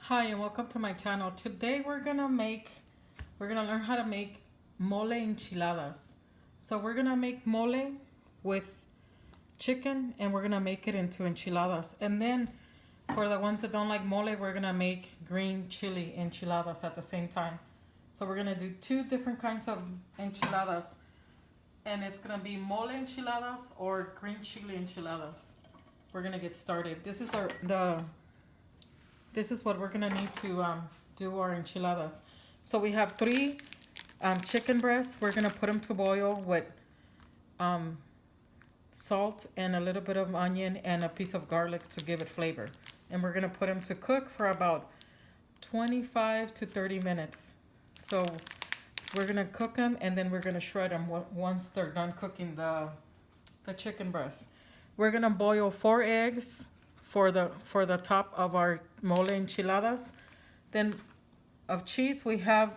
Hi and welcome to my channel. Today we're gonna learn how to make mole enchiladas. So we're gonna make mole with chicken and we're gonna make it into enchiladas. And then for the ones that don't like mole, we're gonna make green chili enchiladas at the same time. So we're gonna do two different kinds of enchiladas. And it's gonna be mole enchiladas or green chili enchiladas. We're gonna get started. This is what we're gonna need to do our enchiladas. So we have three chicken breasts. We're gonna put them to boil with salt and a little bit of onion and a piece of garlic to give it flavor. And we're gonna put them to cook for about 25 to 30 minutes. So we're gonna cook them and then we're gonna shred them once they're done cooking the chicken breasts. We're gonna boil 4 eggs for the top of our mole enchiladas. Then of cheese, we have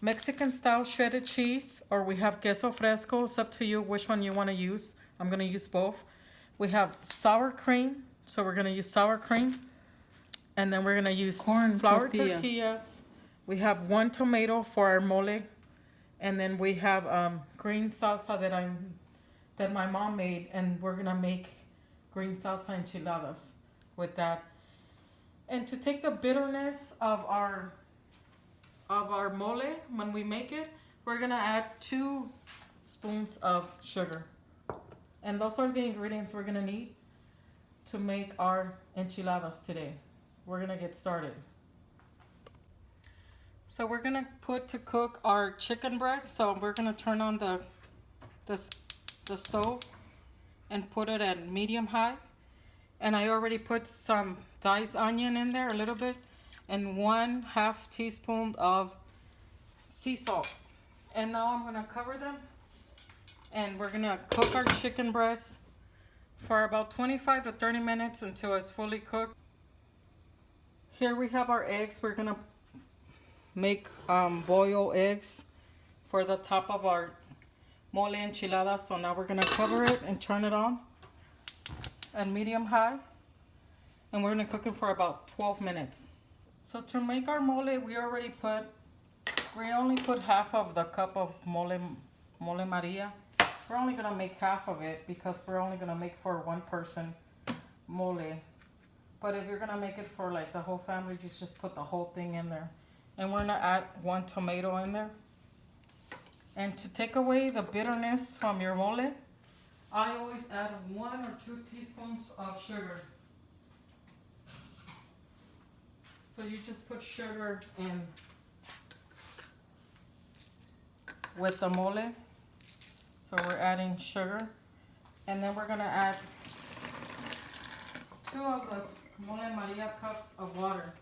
Mexican style shredded cheese, or we have queso fresco. It's up to you which one you want to use. I'm going to use both. We have sour cream, so we're going to use sour cream. And then we're going to use flour tortillas. We have 1 tomato for our mole. And then we have green salsa that my mom made, and we're going to make green salsa enchiladas with that. And to take the bitterness of our mole when we make it, we're gonna add 2 spoons of sugar. And those are the ingredients we're gonna need to make our enchiladas today. We're gonna get started. So we're gonna put to cook our chicken breast. So we're gonna turn on the stove and put it at medium high. And I already put some diced onion in there, a little bit, and 1/2 teaspoon of sea salt. And now I'm gonna cover them, and we're gonna cook our chicken breast for about 25 to 30 minutes until it's fully cooked. Here we have our eggs. We're gonna make boiled eggs for the top of our mole enchilada. So now we're gonna cover it and turn it on and medium high, and we're gonna cook it for about 12 minutes. So to make our mole, we only put 1/2 of the cup of mole Maria. We're only gonna make half of it because we're only gonna make for 1 person mole. But if you're gonna make it for like the whole family, just put the whole thing in there. And we're gonna add 1 tomato in there. And to take away the bitterness from your mole, I always add 1 or 2 teaspoons of sugar. So you just put sugar in with the mole. So we're adding sugar. And then we're gonna add 2 of the mole Maria cups of water.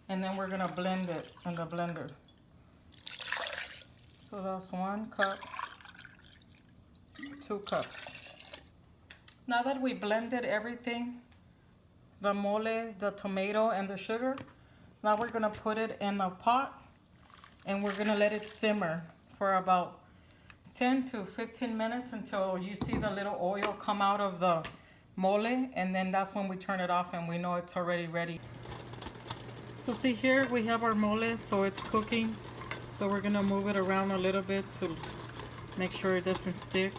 And then we're gonna blend it in the blender. So that's 1 cup. 2 cups. Now that we blended everything, the mole, the tomato, and the sugar, now we're gonna put it in a pot and we're gonna let it simmer for about 10 to 15 minutes until you see the little oil come out of the mole, and then that's when we turn it off and we know it's already ready. So see here we have our mole, so it's cooking. So we're gonna move it around a little bit to make sure it doesn't stick.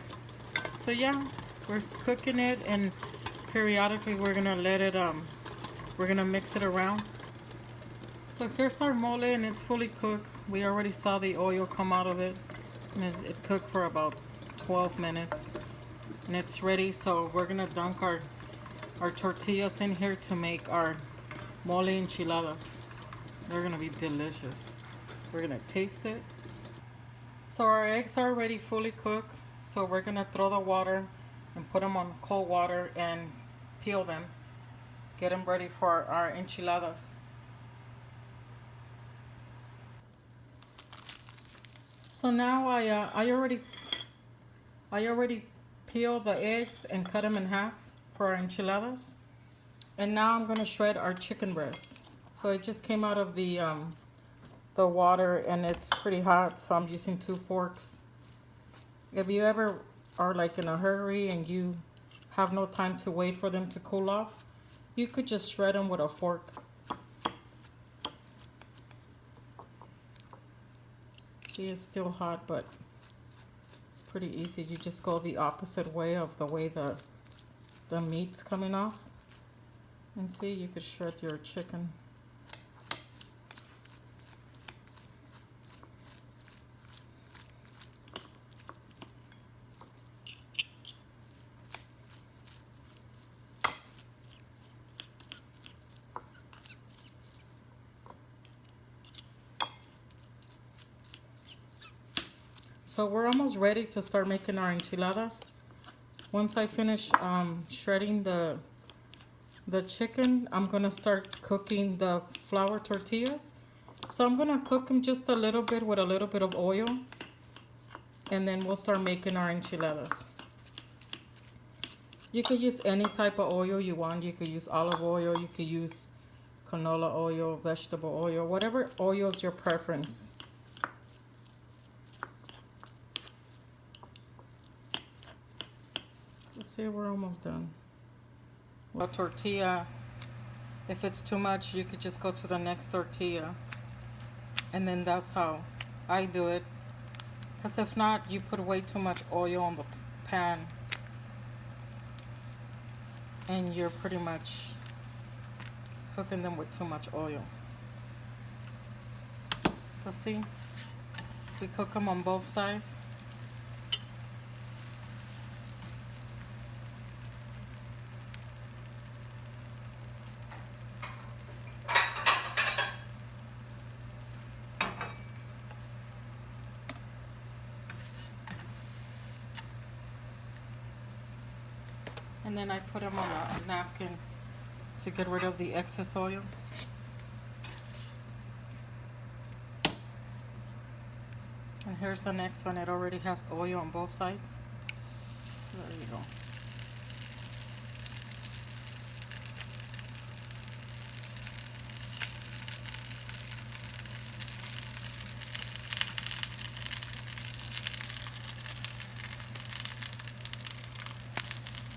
So yeah, we're cooking it, and periodically we're gonna let it we're gonna mix it around. So here's our mole, and it's fully cooked. We already saw the oil come out of it, and it cooked for about 12 minutes, and it's ready. So we're gonna dunk our tortillas in here to make our mole enchiladas. They're gonna be delicious. We're gonna taste it. So our eggs are already fully cooked. So we're gonna throw the water and put them on cold water and peel them. Get them ready for our enchiladas. So now I already peeled the eggs and cut them in half for our enchiladas. And now I'm gonna shred our chicken breast. So it just came out of the water, and it's pretty hot, so I'm using 2 forks. If you ever are like in a hurry and you have no time to wait for them to cool off, you could just shred them with a fork. See, it's still hot, but it's pretty easy. You just go the opposite way of the way the meat's coming off. And see, you could shred your chicken. So we're almost ready to start making our enchiladas. Once I finish shredding the chicken, I'm gonna start cooking the flour tortillas. So I'm gonna cook them just a little bit with a little bit of oil, and then we'll start making our enchiladas. You could use any type of oil you want. You could use olive oil, you could use canola oil, vegetable oil, whatever oil is your preference. See, we're almost done. A tortilla, if it's too much, you could just go to the next tortilla. And then that's how I do it. Because if not, you put way too much oil on the pan. And you're pretty much cooking them with too much oil. So see, we cook them on both sides. And then I put them on a napkin to get rid of the excess oil. And here's the next one. It already has oil on both sides. There you go.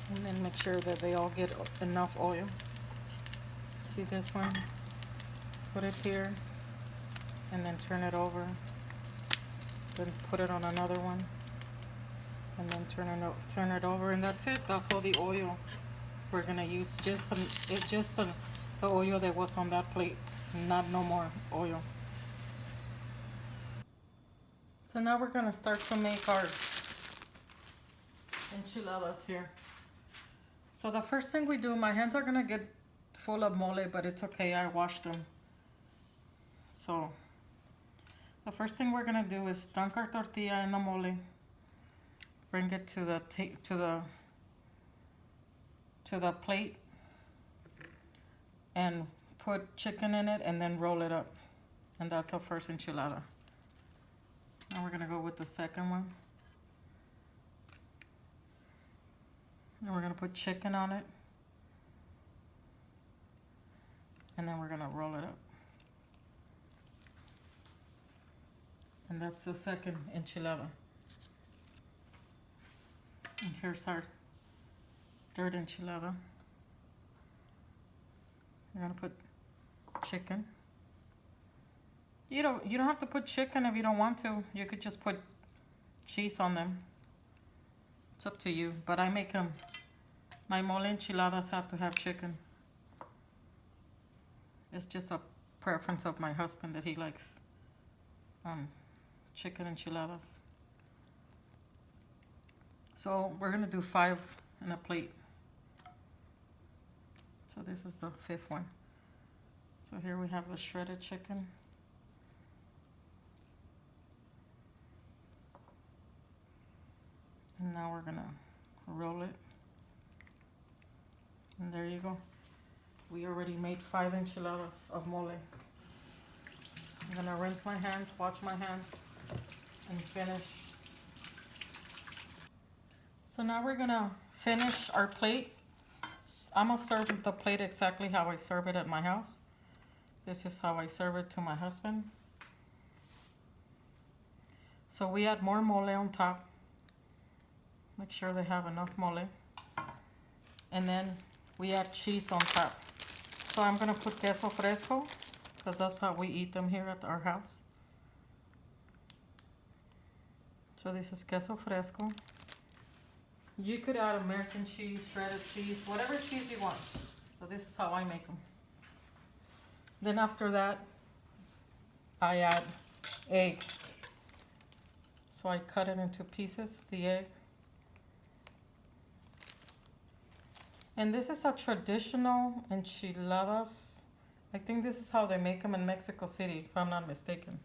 And then make sure that they all get enough oil. See this one? Put it here and then turn it over. Then put it on another one and then turn it over, and that's it. That's all the oil we're gonna use. Just the oil that was on that plate, not no more oil. So now we're gonna start to make our enchiladas here. So the first thing we do, my hands are gonna get full of mole, but it's okay, I washed them. So the first thing we're gonna do is dunk our tortilla in the mole, bring it to the plate, and put chicken in it, and then roll it up. And that's our first enchilada. Now we're gonna go with the second one. And we're gonna put chicken on it. And then we're gonna roll it up. And that's the second enchilada. And here's our third enchilada. We're gonna put chicken. You don't have to put chicken if you don't want to. You could just put cheese on them. It's up to you, but I make them. My mole enchiladas have to have chicken. It's just a preference of my husband that he likes chicken enchiladas. So we're gonna do 5 in a plate. So this is the 5th one. So here we have the shredded chicken. And now we're gonna roll it. And there you go. We already made 5 enchiladas of mole. I'm gonna rinse my hands, wash my hands, and finish. So now we're gonna finish our plate. I'm gonna serve the plate exactly how I serve it at my house. This is how I serve it to my husband. So we add more mole on top. Make sure they have enough mole. And then we add cheese on top. So I'm gonna put queso fresco, because that's how we eat them here at our house. So this is queso fresco. You could add American cheese, shredded cheese, whatever cheese you want. So this is how I make them. Then after that, I add egg. So I cut it into pieces, the egg. And this is a traditional enchiladas. I think this is how they make them in Mexico City, if I'm not mistaken.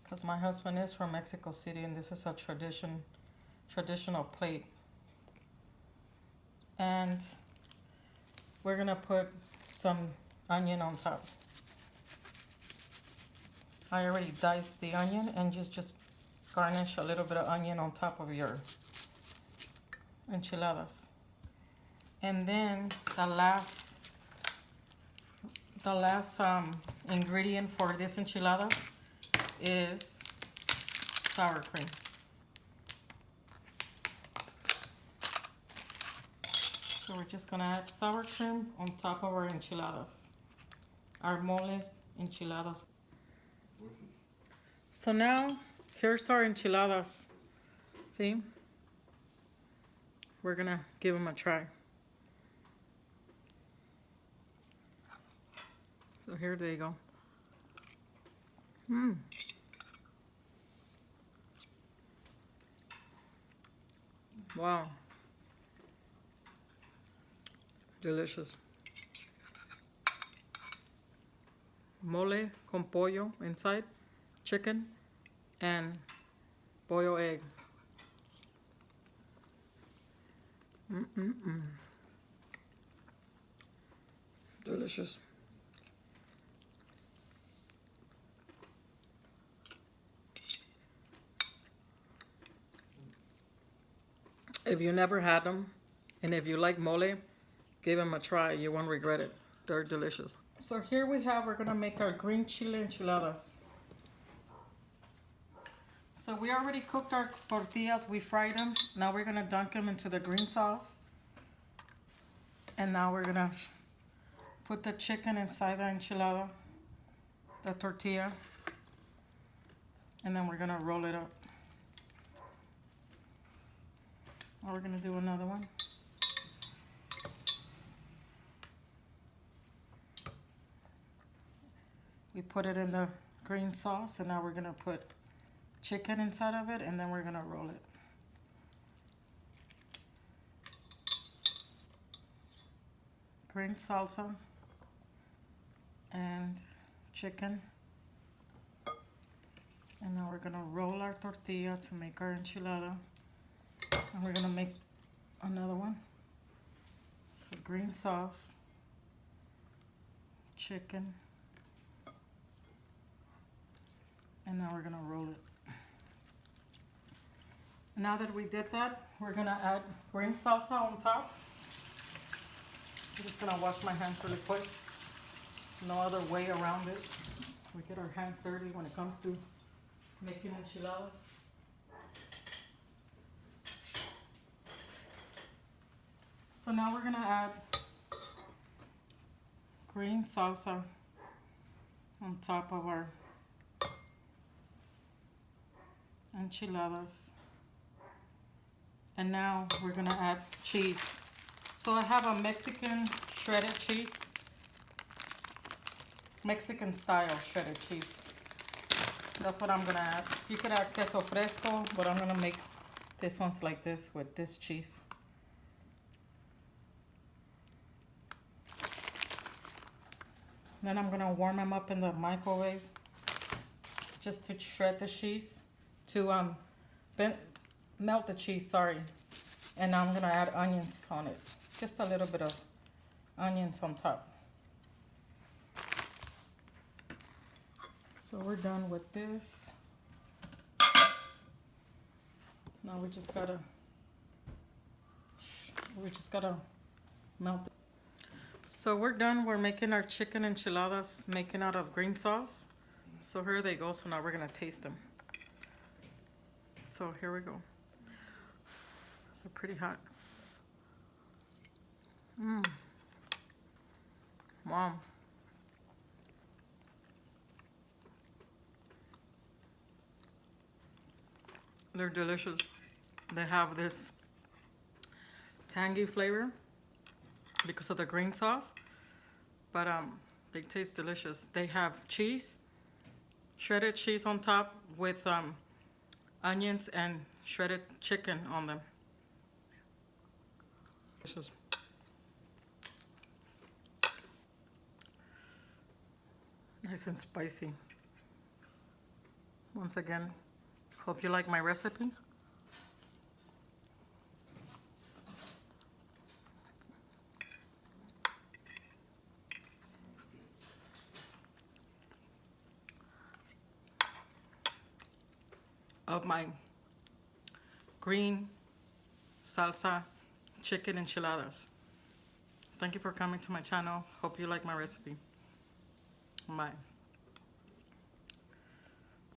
Because my husband is from Mexico City, and this is a traditional plate. And we're gonna put some onion on top. I already diced the onion, and just garnish a little bit of onion on top of your enchiladas. And then the last ingredient for this enchilada is sour cream. So we're just gonna add sour cream on top of our enchiladas, our mole enchiladas. So now here's our enchiladas. See? We're gonna give them a try. So here they go. Wow. Delicious. Mole con pollo inside, chicken, and boiled egg. Delicious. If you never had them, and if you like mole, give them a try. You won't regret it. They're delicious. So here we're gonna make our green chile enchiladas. So we already cooked our tortillas, we fried them. Now we're gonna dunk them into the green sauce. And now we're gonna put the chicken inside the enchilada, the tortilla. And then we're gonna roll it up. Now we're gonna do another one. We put it in the green sauce, and now we're gonna put chicken inside of it, and then we're gonna roll it. Green salsa and chicken. And now we're gonna roll our tortilla to make our enchilada. And we're gonna make another one. So green sauce, chicken, and now we're gonna roll it. Now that we did that, we're gonna add green salsa on top. I'm just gonna wash my hands really quick. No other way around it. We get our hands dirty when it comes to making enchiladas. So now we're gonna add green salsa on top of our enchiladas. And now we're gonna add cheese. So I have a Mexican shredded cheese, Mexican style shredded cheese. That's what I'm gonna add. You could add queso fresco, but I'm gonna make this one's like this with this cheese. Then I'm gonna warm them up in the microwave just to shred the cheese, to melt the cheese, sorry. And now I'm gonna add onions on it. Just a little bit of onions on top. So we're done with this. Now we just gotta melt it. So we're done. We're making our chicken enchiladas, making out of green sauce. So here they go. So now we're gonna taste them. So here we go. They're pretty hot. Wow. They're delicious. They have this tangy flavor because of the green sauce, but they taste delicious. They have cheese, shredded cheese on top with onions and shredded chicken on them. Delicious. Nice and spicy. Once again, hope you like my recipe. Of my green salsa chicken enchiladas. Thank you for coming to my channel. Hope you like my recipe. Bye.